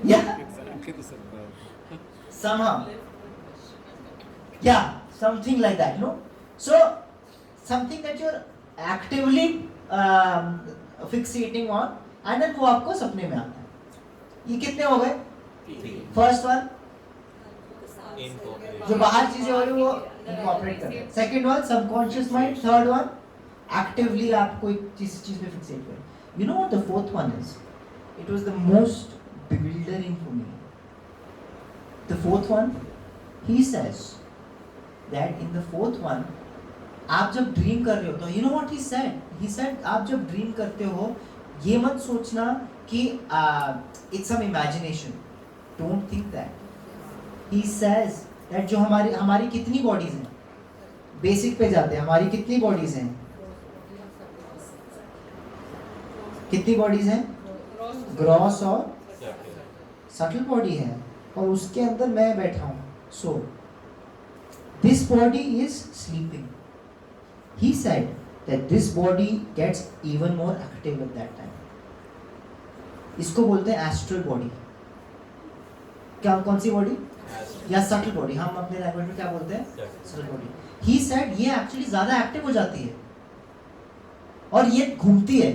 Yeah, somehow, yeah, something like that, no? So something that you're actively fixating on, and then वो आपको सपने में आता है। ये कितने हो गए? फर्स्ट वन, जो बाहर चीजें हो रही वो इंकॉर्पोरेट कर रहे हैं। Second one, subconscious mind. Third one, actively आप कोई चीज पे फिक्सेट करें। You know what the fourth one is? It was the most bewildering for me. The fourth one, he says that in the fourth one, आप जब dream कर रहे हो तो you know what he said? He said आप जब dream करते हो ये मत सोचना कि it's some imagination. Don't think that. He says that जो हमारी कितनी बॉडीज हैं, बेसिक पे जाते हैं, हमारी कितनी बॉडीज हैं? कितनी बॉडीज हैं? ग्रॉस और सटल बॉडी है, और उसके अंदर मैं बैठा हूं। So this body is sleeping. He said that this body gets even more active at that time. इसको बोलते हैं एस्ट्रल बॉडी। क्या, कौन सी बॉडी? या सटल बॉडी। हम अपने लैंग्वेज में क्या बोलते हैं? Subtle body. ही सेड ये एक्चुअली ज्यादा एक्टिव हो जाती है और ये घूमती है,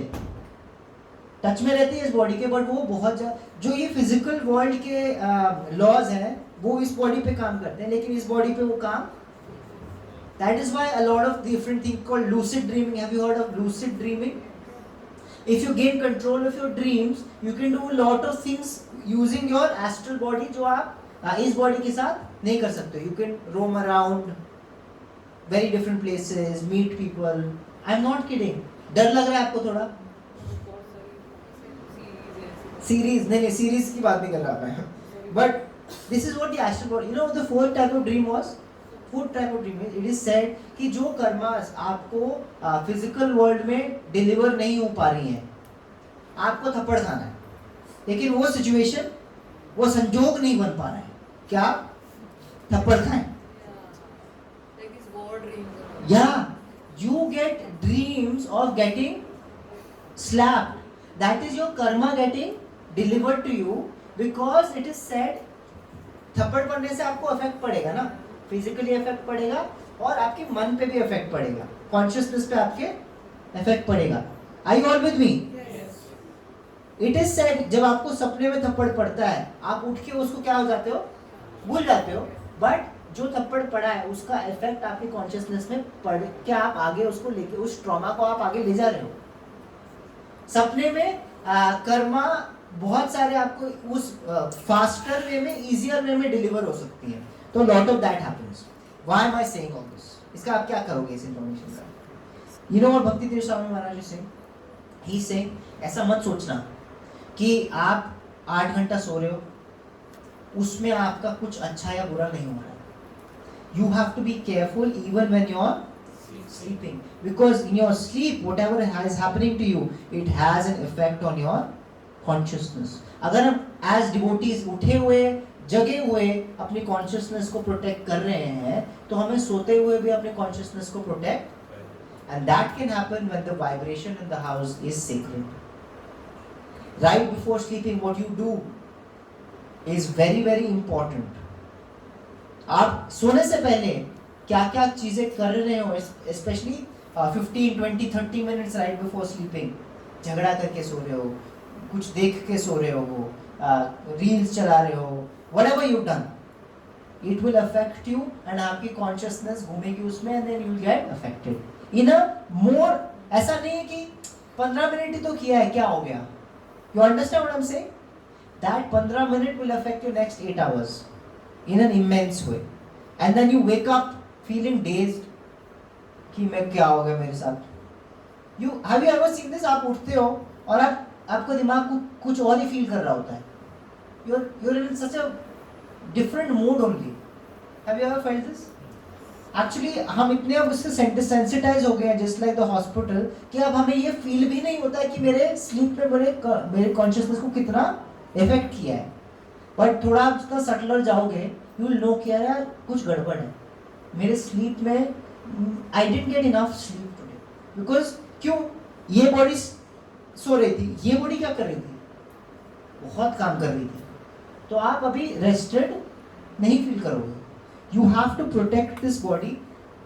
टच में रहती है इस बॉडी के, बट वो बहुत जो ये फिजिकल वर्ल्ड के लॉज हैं वो इस बॉडी पे काम करते हैं, लेकिन इस बॉडी पे वो काम, that is why a lot of different thing called lucid dreaming. Have you heard of lucid dreaming? If you gain control of your dreams you can do lot of things using your astral body, जो आप इस body के साथ नहीं कर सकते। You can roam around very different places, meet people. I am not kidding. डर लग रहा है आपको थोड़ा? सीरीज नहीं, सीरीज की बात नहीं कर रहा मैं, but this is what the astral body. You know the fourth type of dream was, fourth type of dream it is said कि जो कर्मास आपको फिजिकल वर्ल्ड में डिलीवर नहीं हो पा रही हैं, आपको थप्पड़ खाना है, लेकिन वो सिचुएशन, वो संजोग नहीं बन पा रहा है, क्या थप्पड़ खाएं? या you get dreams of getting slapped. That is your karma getting delivered to you, because it is said थप्पड़ पड़ने से आपको इफेक्ट पड़ेगा ना, फिजिकली इफेक्ट पड़ेगा और आपके मन पे भी इफेक्ट पड़ेगा, कॉन्शियसनेस पे आपके इफेक्ट पड़ेगा। Are you all with me? Yes. It is said जब आपको सपने में थप्पड़ पड़ता है आप उठ के उसको क्या हो जाते हो? भूल जाते हो, बट जो थप्पड़ पड़ा है उसका इफेक्ट आपके कॉन्शियसनेस में पड़ के आप आगे उसको लेके, उस ट्रॉमा को आप आगे ले जा रहे हो। सपने में कर्मा बहुत सारे आपको उस फास्टर वे में, इजियर वे में डिलीवर हो सकती है, तो lot of that happens. Why am I saying all this? इसका आप क्या करोगे इस इंफॉर्मेशन का? You know what Bhakti Tirtha Swami Maharaj is saying? He is saying ऐसा मत सोचना कि आप 8 घंटा सो रहे हो, उसमें आपका कुछ अच्छा या बुरा नहीं हो रहा है। You have to be careful even when you are sleeping, because in your sleep whatever is happening to you, it has an effect on your consciousness. अगर हम as devotees उठे हुए, जगे हुए अपनी consciousness को protect कर रहे हैं, तो हमें सोते हुए भी अपने consciousness को protect, and that can happen when the vibration in the house is sacred. Right before sleeping what you do is very very important. आप सोने से पहले क्या क्या चीजें कर रहे हो, specially 15, 20, 30 minutes right before sleeping? झगड़ा करके सो रहे हो, कुछ देख के सो रहे हो, रील्स चला रहे हो, whatever you done, it will affect you, and आपकी कॉन्शियसनेस घूमेगी उसमें, and then you will get affected in a more. ऐसा नहीं है कि 15 मिनट ही तो किया है, क्या हो गया? You understand what I am saying? That 15 minute will affect your next 8 hours in an immense way, and then you wake up feeling dazed कि मैं क्या हो गया मेरे साथ। have you ever seen this? आप उठते हो और आपका दिमाग कुछ और ही फील कर रहा होता है, you're in such a different mood only. Have you ever felt this? Actually हम इतने अब उससे सेंसिटाइज हो गए हैं, जस्ट लाइक द हॉस्पिटल, कि अब हमें ये फील भी नहीं होता है कि मेरे स्लीप पे मेरे कॉन्शियसनेस को कितना इफेक्ट किया है। बट थोड़ा आप जितना सटलर जाओगे यू विल नो कि यार कुछ गड़बड़ है मेरे स्लीप में, I didn't get enough sleep today. Because क्यों? ये बॉडी सो रही थी, ये बॉडी क्या कर रही थी? बहुत काम कर रही थी। तो आप अभी रेस्टेड नहीं फील करोगे. You have to protect this body.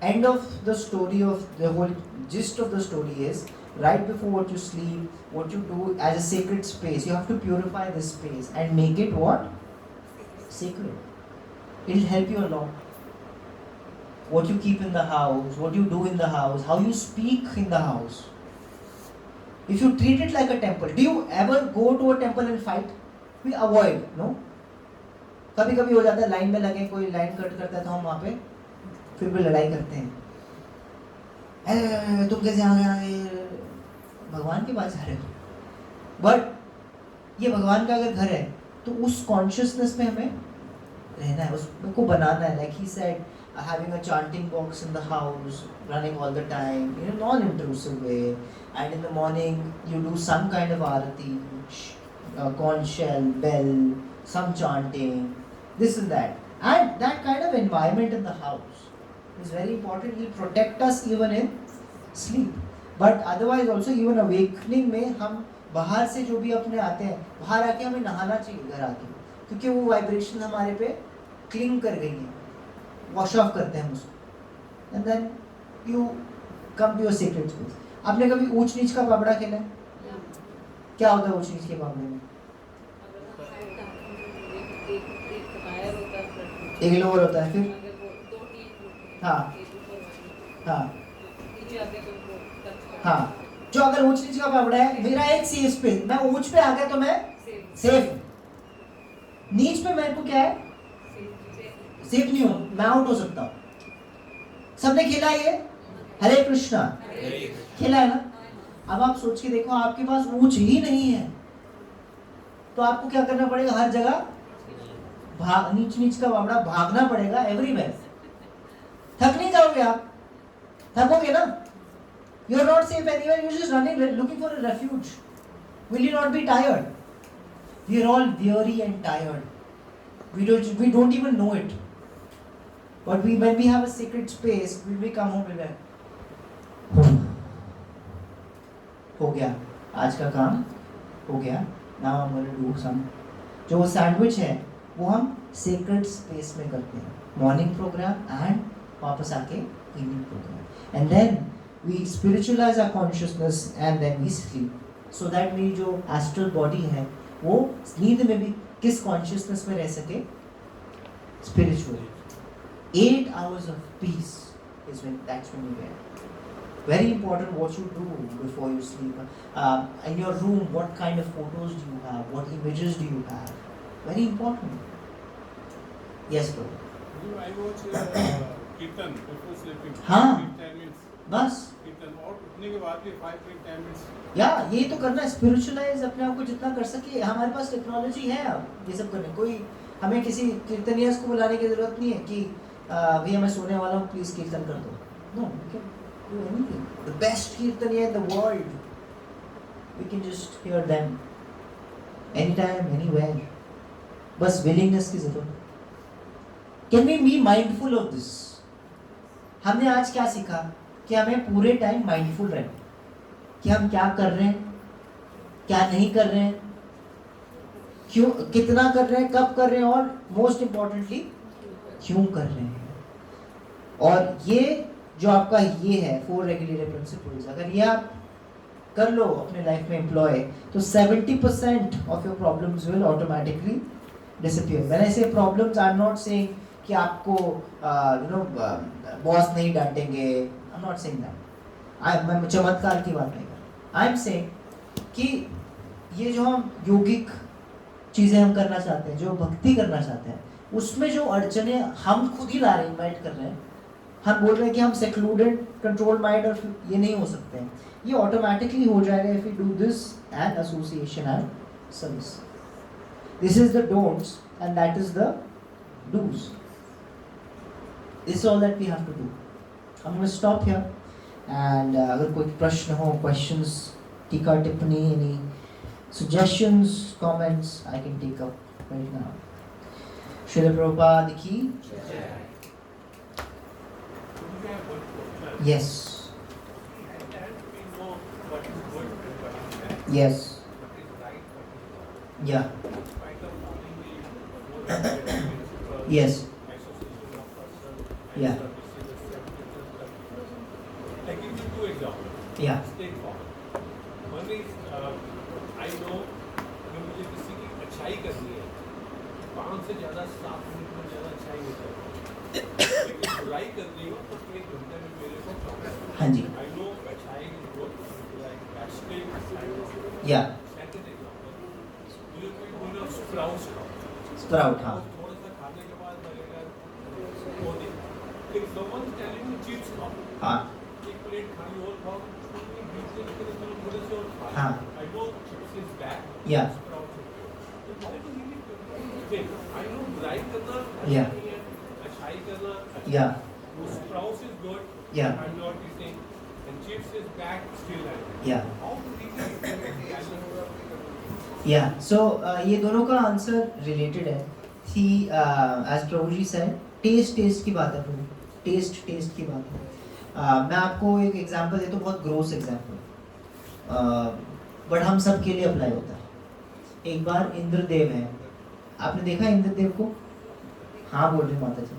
End of the story of the whole gist of the story is right before what you sleep, what you do as a sacred space, you have to purify this space and make it what? Sacred. It will help you a lot. What you keep in the house, what you do in the house, how you speak in the house. If you treat it like a temple, do you ever go to a temple and fight? We avoid, no? कभी कभी हो जाता है line में लगे, कोई line cut करता है तो हम वहाँ पे फिर भी लड़ाई करते हैं. तुम कैसे आ गए, भगवान के पास जा रहे हो. बट ये भगवान का अगर घर है तो उस कॉन्शियसनेस में हमें रहना है, उसको बनाना है. Like he said, having a chanting box in the house, running all the time, in a non-intrusive way, and in the morning you do some kind of aarati, conch shell, bell, some chanting, this and that. And that kind of environment in the house is very important. It will protect us even in sleep. But otherwise also even awakening में हम बाहर से जो भी अपने आते हैं, बाहर आके हमें नहाना चाहिए घर आके, क्योंकि वो वाइब्रेशन हमारे पे क्लिंग कर गई है. वॉश ऑफ करते हैं उसको, and then you come to your secret space. आपने कभी ऊंच नीच का पापड़ा खेला है? क्या होता है ऊंच नीच के पापड़े में? एक लोअर होता है, फिर हाँ हाँ हाँ. जो अगर ऊंच नीच का पापड़ा है, मेरा एक सेफ स्पेस, मैं ऊंच पे आ गया तो मैं सेफ. नीच पे मेरे को क्या है, सेफ नहीं हूं, मैं आउट हो सकता हूं. सबने खेला ये? हरे कृष्णा खेला है ना? अब आप सोच के देखो, आपके पास ऊंच ही नहीं है तो आपको क्या करना पड़ेगा? हर जगह नीच नीच का बावड़ा भागना पड़ेगा एवरीवेयर. थक नहीं जाओगे आप? थकोगे ना? You are not safe anywhere, you are just running looking for a refuge. Will you not be tired? We are all weary and tired. We don't even know it. But when we have a sacred space, when we come home, we'll be like, हो गया, आज का काम हो गया. Now I'm going to do some. जो वो sandwich है वो हम sacred space में करते हैं. Morning program and वापस आके evening program. And then we spiritualize our consciousness and then we sleep. So that मेरी जो astral body है वो नींद में भी किस consciousness में रह सके? Spiritual. 8 hours of peace is that's when you get. Very important what you do before you sleep. In your room, what kind of photos do you have? What images do you have? Very important. Yes, bro. I watch Kirtan before sleeping. हाँ. 10 minutes. बस. Kirtan और उठने के बाद भी 5 to 10 minutes. या ये तो करना है, स्पिरिचुअलाइज अपने आप को जितना कर सके. हमारे पास टेक्नोलॉजी है अब ये सब करने. कोई हमें किसी कीर्तनियास को बुलाने की जरूरत नहीं है कि भैया मैं सोने वाला हूँ, प्लीज कीर्तन कर दो. No, we can do anything. The best kirtaniya in the world, we can just hear them any time anywhere. बस विलिंगनेस की जरूरत. Can we be mindful of this? हमने आज क्या सीखा? कि हमें पूरे टाइम माइंडफुल रहना, कि हम क्या कर रहे हैं, क्या नहीं कर रहे हैं, क्यों, कितना कर रहे हैं, कब कर रहे हैं, और मोस्ट इम्पोर्टेंटली क्यों कर रहे हैं. और ये जो आपका ये है 4 रेगुलेटरी प्रिंसिपल्स, अगर ये आप कर लो अपने लाइफ में एम्प्लॉय, तो 70% of your problems will automatically disappear. When I say problems, I am not saying कि आपको बॉस नहीं डांटेंगे. I am not saying that. मैं चमत्कार की बात नहीं कर रहा. आई एम सेइंग कि ये जो हम योगिक चीज़ें हम करना चाहते हैं, जो भक्ति करना चाहते हैं, उसमें जो अड़चने हम खुद ही ला रहे हैं, इन्वाइट कर रहे हैं. हम बोल रहे हैं कि हम सेक्लूडेड कंट्रोल माइंड, और ये नहीं हो सकते हैं. ये ऑटोमेटिकली हो जाएगा if you do this and association and service. This is the don'ts and that is the do's. This is all that we have to do. I am going to stop here and अगर कोई प्रश्न हो, questions, टीका टिप्पणी, any suggestions, comments, I can take up right now. Srila Prabhupada ki jai. Yes. Yes. Yeah. Yes. Yeah. I give you two examples. Yeah. State farm. One is I know कि मुझे किसी की अच्छाई करनी है, 5 से ज़्यादा 7 मिनट में ज़्यादा अच्छाई नहीं करती, लेकिन बुराई करनी हो तो 1 घंटे में मेरे को काम। हाँ जी। I know अच्छाई is good, like backstreet. Yeah. Second example, you know sprouts खाओ। Sprout, हाँ. थोड़ा सा खाने के बाद लगेगा वो नहीं। If someone is telling you chips खाओ, हाँ. एक प्लेट खाली और खाओ, बीच में थोड़े से और खाओ। हाँ. I know chips is bad. Yeah. Sprouts is good. तो how do you live? I know बुराई करना Yeah. अच्छा नहीं है, अच्छाई करना अच्छा Yeah. है। वो sprouts is good. Yeah. I'm not eating. And chips is bad. Still I'm eating. Yeah. How do we live? Yeah. So ये दोनों का आंसर रिलेटेड है. He as Prabhu ji said, test की बात है प्रभु. टेस्ट की बात है. मैं आपको एक एग्जांपल देता हूँ, बहुत ग्रोस एग्जांपल, बट हम सब के लिए अप्लाई होता है. एक बार इंद्रदेव है, आपने देखा इंद्रदेव को? हाँ बोल रही माता जी.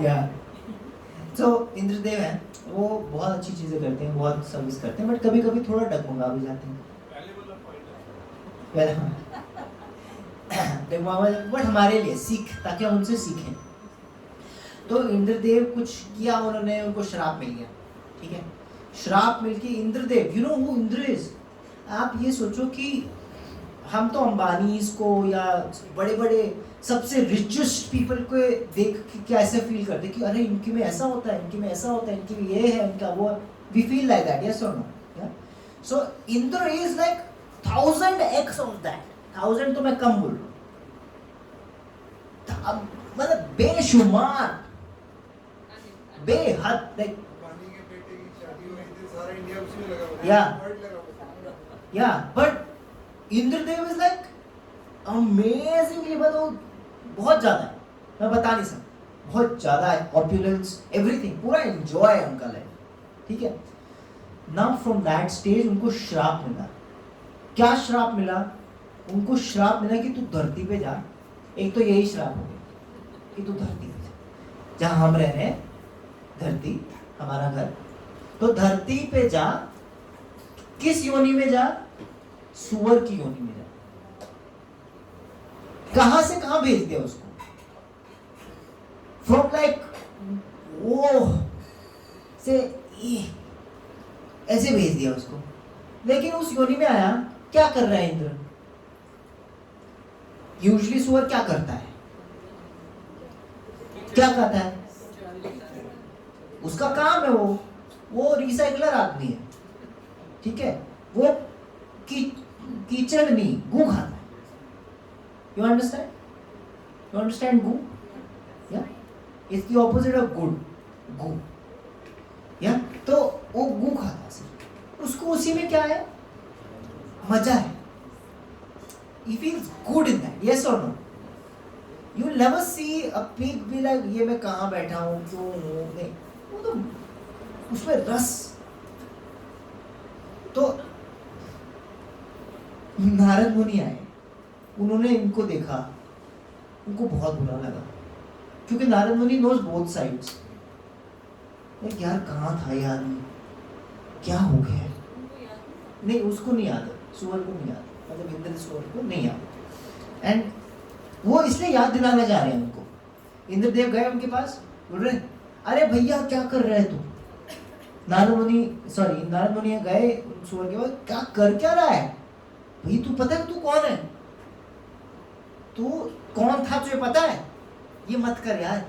या तो इंद्रदेव हैं, वो बहुत अच्छी चीज़ें करते हैं, बहुत सर्विस करते हैं, बट कभी कभी थोड़ा डगमगा भी जाते हैं. बट हमारे लिए सीख, ताकि हम उनसे सीखें. तो इंद्रदेव कुछ किया उन्होंने, उनको श्राप मिल गया. ठीक है, श्राप मिलके Indradev, you know who Indra is. आप ये सोचो कि हम तो अंबानीज को या बड़े बड़े सबसे रिचेस्ट पीपल को देख के कैसे फील करते कि अरे इनकी में ऐसा होता है, इनकी में ऐसा होता है, इनकी में ये है, इनका वो. We feel like that, yes और no? So Indra is like 1000x of that. 1000 तो मैं कम बोल रहा हूँ, मतलब बेशुमार, बेहद, लाइक या. But Indradev is like amazingly, बहुत ज्यादा है, मैं बता नहीं सकता, बहुत ज्यादा है. ऑप्युलेंस, एवरीथिंग, पूरा एंजॉय है उनका लाइफ. ठीक है. नाउ फ्रॉम दैट स्टेज उनको श्राप मिला. क्या श्राप मिला उनको? श्राप मिला कि तू धरती पे जा. एक तो यही श्राप हो गया कि तू धरती पे जा, जहां हम रह रहे हैं, धरती हमारा घर, तो धरती पे जा. किस योनि में जा? सुअर की योनि में जा. कहां से कहां भेज दिया उसको? फ्रॉम लाइक वो से ऐसे भेज दिया उसको. लेकिन उस योनि में आया, क्या कर रहा है इंद्र? यूजुअली सुअर क्या करता है? क्या खाता है? उसका काम है, वो रिसाइकलर आदमी है. ठीक है, वो कीचड़ नहीं, गू खाता है. You understand? यू अंडरस्टैंड गू? Yeah it's the opposite of good, गू. या तो वो गू खाता है सिर्फ. उसको उसी में क्या है? मजा है. He feels good in that, yes or no? You will never see a pig be like, ये मैं कहाँ बैठा हूँ, क्यों हूँ, नहीं. वो तो उसमें रस. तो नारद मुनि आए, उन्होंने इनको देखा, उनको बहुत बुरा लगा, क्योंकि नारद मुनि नोज बोथ साइड्स. यार कहाँ था ये आदमी, क्या हो गया? नहीं, उसको नहीं याद, सुअर को नहीं याद, मतलब इंद्र सुअर को नहीं याद. एंड वो इसलिए याद दिलाना चाह रहे हैं उनको. इंद्रदेव गए उनके पास, बोल रहे अरे भैया क्या कर रहे तू? नारद मुनि गए सुअर के पास, क्या रहा है भाई? तू पता है तू कौन है? तू कौन था तुझे पता है? ये मत कर यार,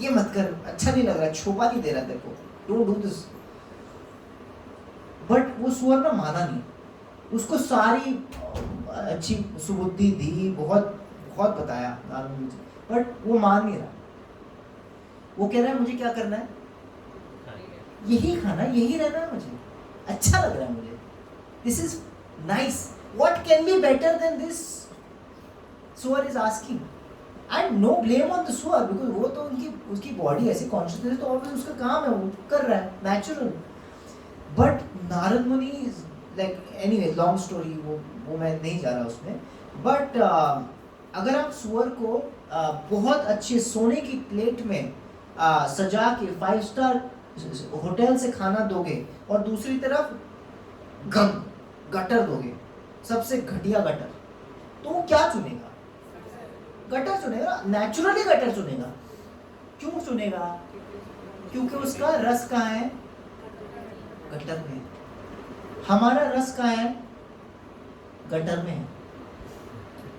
ये मत कर, अच्छा नहीं लग रहा, शोभा नहीं दे रहा तेरे को, डोंट डू दिस. बट वो सुअर ना माना नहीं. उसको सारी अच्छी सुबुद्धि दी, बहुत बहुत बताया नारद मुनि, बट वो मान नहीं रहा. वो कह रहा है मुझे क्या करना है? यही खाना, यही रहना है, मुझे अच्छा लग रहा है, मुझे this is nice, what can be better than this? सुअर is asking. And no blame on the सुअर, बिकॉज वो तो उसकी बॉडी ऐसी कॉन्शियसनेस, तो ऑब्वियसली उसका काम है, वो कर रहा है, नेचुरल. बट नारद मुनि लाइक एनीवे लॉन्ग स्टोरी, वो मैं नहीं जा रहा उसमें, बट अगर आप सुअर को बहुत अच्छे सोने की प्लेट में सजा के 5 स्टार होटल से खाना दोगे और दूसरी तरफ गटर दोगे, सबसे घटिया गटर, तो वो क्या चुनेगा? गटर चुनेगा, नेचुरली गटर चुनेगा। क्यों चुनेगा? क्योंकि उसका रस कहाँ है? गटर में। हमारा रस कहाँ है? गटर में है।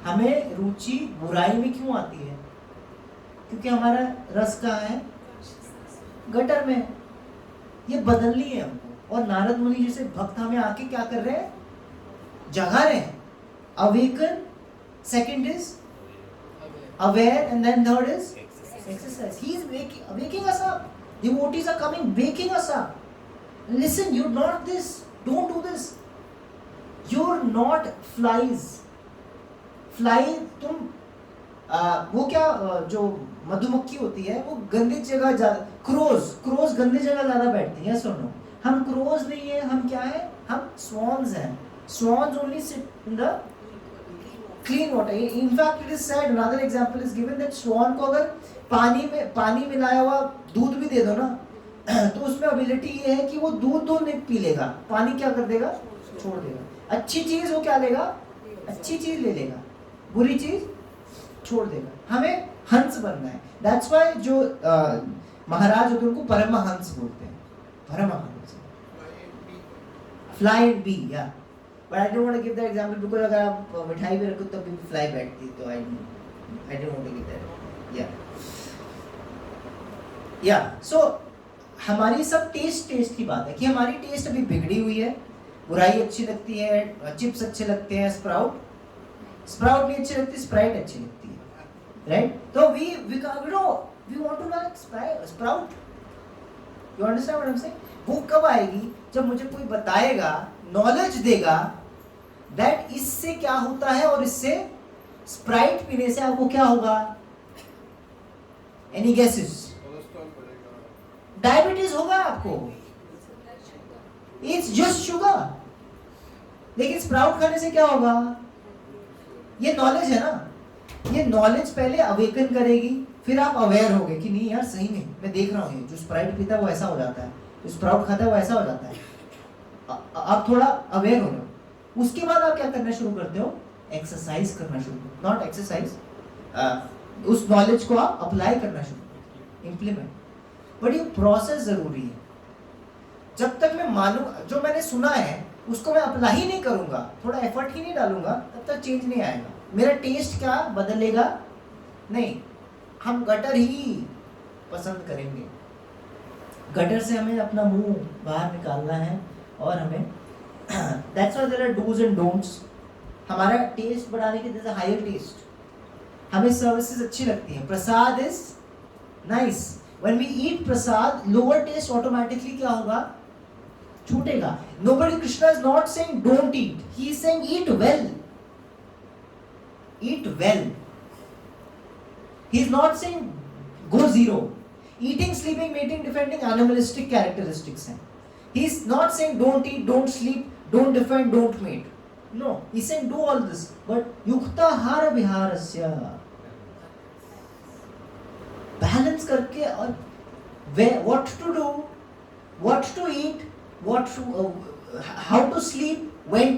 हमें रुचि बुराई में क्यों आती है? क्योंकि हमारा रस कहाँ है? गटर में। ये बदलनी है हमको। और नारद मुनि जैसे भक्त हमें आके क्या कर रहे हैं? जगा रहे हैं। Awaken, second is aware, and then third is exercise. He is waking us up. Devotees are coming, waking us up. Listen, you're not this. Don't do this. You're not flies. Fly, तुम वो क्या जो मधुमक्खी होती है वो गंदी जगह क्रोज गंदी जगह ज्यादा बैठती है। सुनो, हम क्रोज नहीं है, हम क्या है? हम swans हैं। Swans only sit in the clean water. In fact, it is said, another example is given that swan को अगर पानी मिलाया हुआ दूध भी दे दो ना, तो उसमें एबिलिटी ये है कि वो दूध नहीं पी लेगा, पानी क्या कर देगा? छोड़ देगा। अच्छी चीज वो क्या लेगा? अच्छी चीज ले लेगा, बुरी चीज छोड़ देगा। हमें हंस बनना है। दैट्स व्हाई जो महाराज होते हैं उनको परमहंस बोलते हैं। परमहंस, फ्लाई एंड बी, या But I don't want to give that example because अगर आप मिठाई भी रखो तब भी फ्लाई बैठती, तो I don't want to give that. Yeah. So हमारी सब टेस्ट की बात है कि हमारी टेस्ट अभी बिगड़ी हुई है। बुराई अच्छी लगती है, चिप्स अच्छे लगते हैं, स्प्राउट नहीं अच्छी लगती, स्प्राइट अच्छी लगती है, राइट? तो we want to like sprout. You understand what I'm saying? वो कब आएगी? जब मुझे कोई बताएगा, नॉलेज देगा दैट इससे क्या होता है और इससे स्प्राइट पीने से आपको क्या होगा? Any guesses? डायबिटीज होगा आपको। It's just sugar. लेकिन स्प्राउट खाने से क्या होगा? ये नॉलेज है ना, ये नॉलेज पहले अवेकन करेगी, फिर आप अवेयर होगे कि नहीं यार सही में मैं देख रहा हूँ, जो स्प्राइट पीता है वो ऐसा हो जाता है, जो स्प्राउट खाता है वो ऐसा हो जाता है। आप थोड़ा अवेयर हो रहे हो। उसके बाद आप क्या करना शुरू करते हो? एक्सरसाइज करना शुरू, नॉट एक्सरसाइज, उस नॉलेज को आप अप्लाई करना शुरू, इम्प्लीमेंट। बट ये प्रोसेस जरूरी है। जब तक मैं मानूं, जो मैंने सुना है उसको मैं अप्लाई ही नहीं करूंगा, थोड़ा एफर्ट ही नहीं डालूंगा, तब तक चेंज नहीं आएगा। मेरा टेस्ट क्या बदलेगा? नहीं, हम गटर ही पसंद करेंगे। गटर से हमें अपना मुंह बाहर निकालना है और हमें that's why there are do's and don'ts. हमारा टेस्ट बढ़ाने के लिए हायर टेस्ट, हमें सर्विसेज अच्छी लगती हैं। Prasad is nice, when we eat prasad lower taste automatically क्या होगा? छूटेगा। Nobody, Krishna is not saying don't eat, he is saying eat well. Eat well. He is not saying go zero. Eating, sleeping, mating, defending animalistic characteristics हैं. He is not saying don't eat, don't sleep, don't defend, don't mate. No, he is saying do all this, but युक्ताहार विहारस्य, balance करके, और what to do, what to eat, how to sleep, when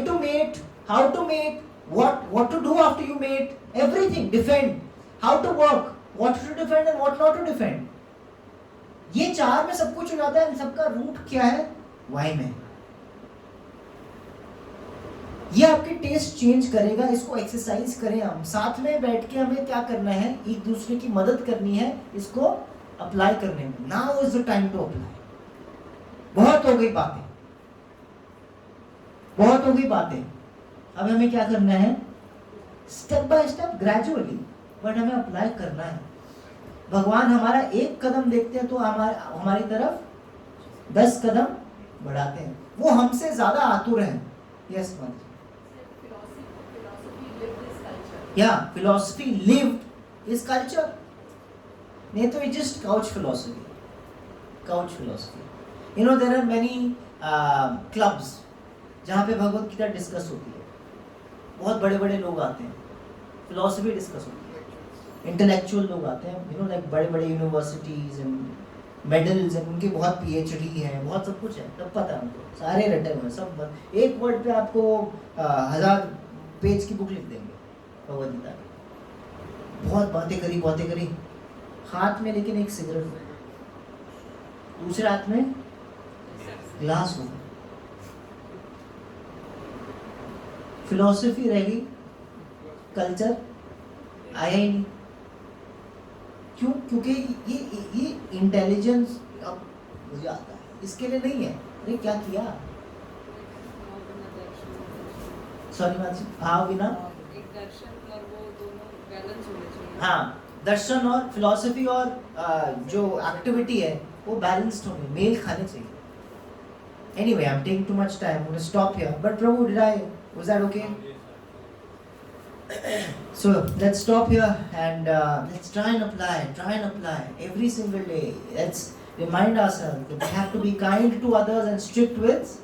to mate, how to mate, what to do after you mate, everything, defend, how to work, what to defend and what not to defend. ये 4 में सब कुछ हो जाता है। इन सबका root क्या है? वाई में। ये आपके टेस्ट चेंज करेगा। इसको एक्सरसाइज करें हम साथ में बैठ के। हमें क्या करना है? एक दूसरे की मदद करनी है इसको अप्लाई करने में। Now is the time to apply. बहुत हो गई बातें, अब हमें क्या करना है? Step by step, gradually, but हमें अप्लाई करना है। भगवान हमारा एक कदम देखते हैं तो हमारी तरफ 10 कदम बढ़ाते हैं। वो हमसे ज्यादा आतुर हैं। यस मंत्र। Yeah, philosophy lived is culture. नहीं तो it just couch philosophy. You know, there are many clubs जहाँ पे भगवत गीता डिस्कस होती है. बहुत बड़े बड़े लोग आते हैं, फिलोसफी डिस्कस होती है, इंटेलेक्चुअल लोग आते हैं, यू नो, लाइक बड़े बड़े यूनिवर्सिटीज एंड मेडल्स हैं, उनके बहुत पीएचडी हैं, बहुत सब कुछ है, तब पता है उनको, सारे रटे हुए हैं, सब एक वर्ड पे आपको 1000 पेज की बुक लिख देंगे भगवत गीता की. बहुत बातें करी, हाथ में लेकिन एक सिगरेट, दूसरे हाथ में ग्लास हो. फिलोसफी रहेगी, कल्चर आया ही नहीं. क्यों? क्योंकि ये इंटेलिजेंस अब मुझे आता है, इसके लिए नहीं है. अरे क्या किया, सॉरी मानसी, भाव बिना एक दर्शन और वो दोनों बैलेंस होने चाहिए. हाँ, दर्शन और फिलॉसफी और जो एक्टिविटी है वो बैलेंस्ड होंगे, मेल खाने चाहिए. Anyway, I'm taking too much time. I'm going to stop here. But Prabhu, was that okay? So let's stop here and let's try and apply every single day. Let's remind ourselves that we have to be kind to others and strict with.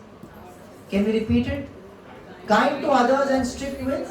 Can we repeat it? Kind to others and strict with